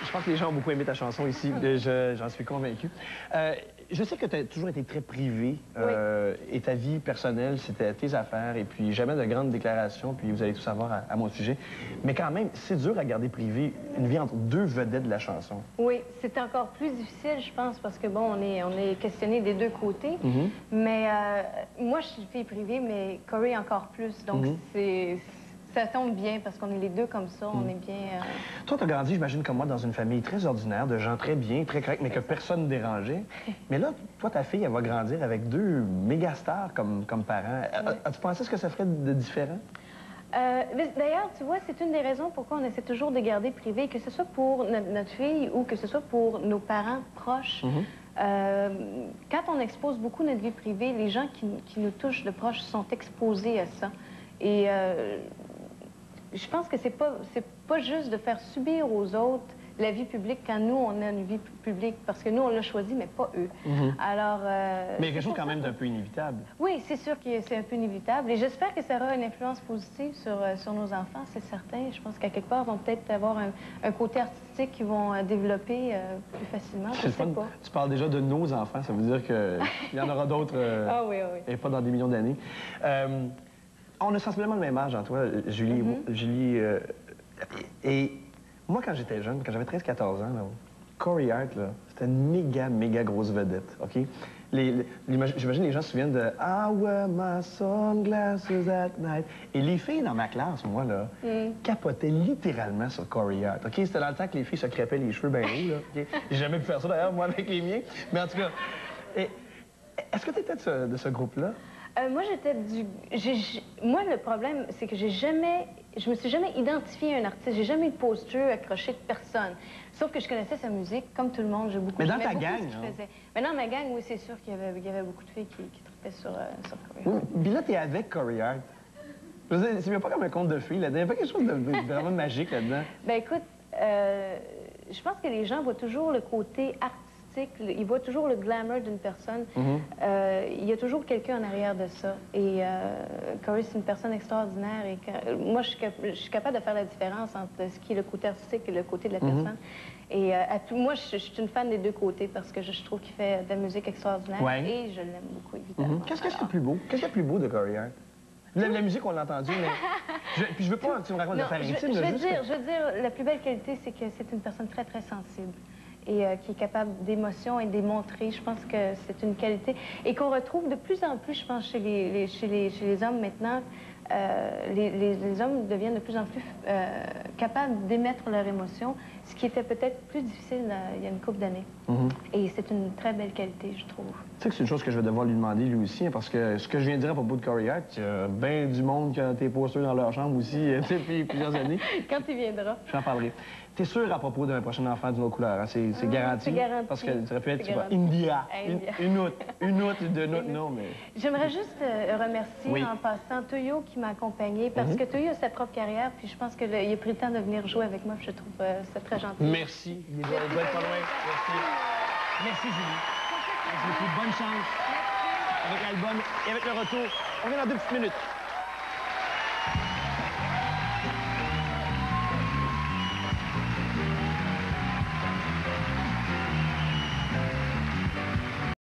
Je pense que les gens ont beaucoup aimé ta chanson ici. J'en suis convaincu. Je sais que tu as toujours été très privé. Et ta vie personnelle, c'était tes affaires. Et puis, jamais de grandes déclarations. Puis, vous allez tout savoir à mon sujet. Mais quand même, c'est dur à garder privé une vie entre deux vedettes de la chanson. Oui, c'est encore plus difficile, je pense, parce que, bon, on est questionné des deux côtés. Mais moi, je suis fille privée, mais Corey encore plus. Donc, ça tombe bien parce qu'on est les deux comme ça, on est bien... Toi, tu as grandi, j'imagine, comme moi, dans une famille très ordinaire, de gens très bien, très corrects, mais que personne ne dérangeait. Mais là, toi, ta fille, elle va grandir avec deux méga stars comme parents. As-tu pensé ce que ça ferait de différent? D'ailleurs, tu vois, c'est une des raisons pourquoi on essaie toujours de garder privé, que ce soit pour notre fille ou que ce soit pour nos parents proches. Quand on expose beaucoup notre vie privée, les gens qui nous touchent de proches sont exposés à ça. Et je pense que c'est pas juste de faire subir aux autres la vie publique quand nous, on a une vie publique, parce que nous, on l'a choisi, mais pas eux. Alors... mais il y a quelque chose quand même d'un peu inévitable. Oui, c'est sûr que c'est un peu inévitable. Et j'espère que ça aura une influence positive sur nos enfants, c'est certain. Je pense qu'à quelque part, ils vont peut-être avoir un côté artistique qu'ils vont développer plus facilement. Je sais pas. Tu parles déjà de nos enfants, ça veut dire qu'il y en aura d'autres ah oui, oui. Et pas dans des millions d'années. On a sensiblement le même âge, hein, toi, Julie. Julie et moi, quand j'étais jeune, quand j'avais 13-14 ans, là, Corey Hart, c'était une méga grosse vedette, OK? J'imagine les gens se souviennent de « I wear my sunglasses at night ». Et les filles dans ma classe, moi, là, capotaient littéralement sur Corey Hart, OK? C'était dans le temps que les filles se crêpaient les cheveux bien hauts, là, OK? J'ai jamais pu faire ça, d'ailleurs, moi, avec les miens. Mais en tout cas, est-ce que tu étais de ce groupe-là? Moi, j'étais Moi, le problème, c'est que je me suis jamais identifiée à un artiste. J'ai jamais eu de poster accroché de personne. Sauf que je connaissais sa musique, comme tout le monde. J'ai beaucoup. Mais dans ta gang, Mais dans ma gang, oui, c'est sûr qu'il y avait beaucoup de filles qui tripaient sur Corey Hart. Oui, puis là, t'es avec Corey Hart. Je veux dire, c'est même pas comme un conte de filles, là-dedans. Il n'y a pas quelque chose de vraiment magique là-dedans. Ben écoute, je pense que les gens voient toujours le côté artistique. Ils voient toujours le glamour d'une personne. Il y a toujours quelqu'un en arrière de ça. Et Corey, c'est une personne extraordinaire. Et moi, je suis capable de faire la différence entre ce qui est le côté artistique et le côté de la personne. Et moi, je suis une fan des deux côtés parce que je trouve qu'il fait de la musique extraordinaire. Et je l'aime beaucoup, évidemment. Qu'est-ce qu'il y a de plus beau? Qu'est-ce qu'il y a de plus beau de Corey Hart? La musique, on l'a entendu, mais... Puis je veux pas que tu me racontes d'affaires intimes. Je veux dire, la plus belle qualité, c'est que c'est une personne très sensible. Et qui est capable d'émotion et de démontrer. Je pense que c'est une qualité. Et qu'on retrouve de plus en plus, je pense, chez les hommes maintenant. Les hommes deviennent de plus en plus capables d'émettre leurs émotions, ce qui était peut-être plus difficile il y a une couple d'années. Et c'est une très belle qualité, je trouve. Tu sais que c'est une chose que je vais devoir lui demander lui aussi, hein, parce que ce que je viens de dire à propos de Corey Hart, il y a bien du monde qui a tes posters dans leur chambre aussi depuis plusieurs années. Quand il viendra. J'en parlerai. T'es sûr à propos d'un prochain enfant d'une autre couleur, hein? C'est garanti? C'est garanti. Parce que ça aurait pu être, tu vois, India. Une autre, non, mais... J'aimerais juste remercier en passant Toyo qui m'a accompagnée, parce que Toyo a sa propre carrière, puis je pense qu'il a pris le temps de venir jouer avec moi, puis je trouve ça très gentil. Merci. Il doit être pas loin. Merci, Julie. Merci beaucoup. Bonne chance avec l'album et avec le retour. On revient dans 2 petites minutes.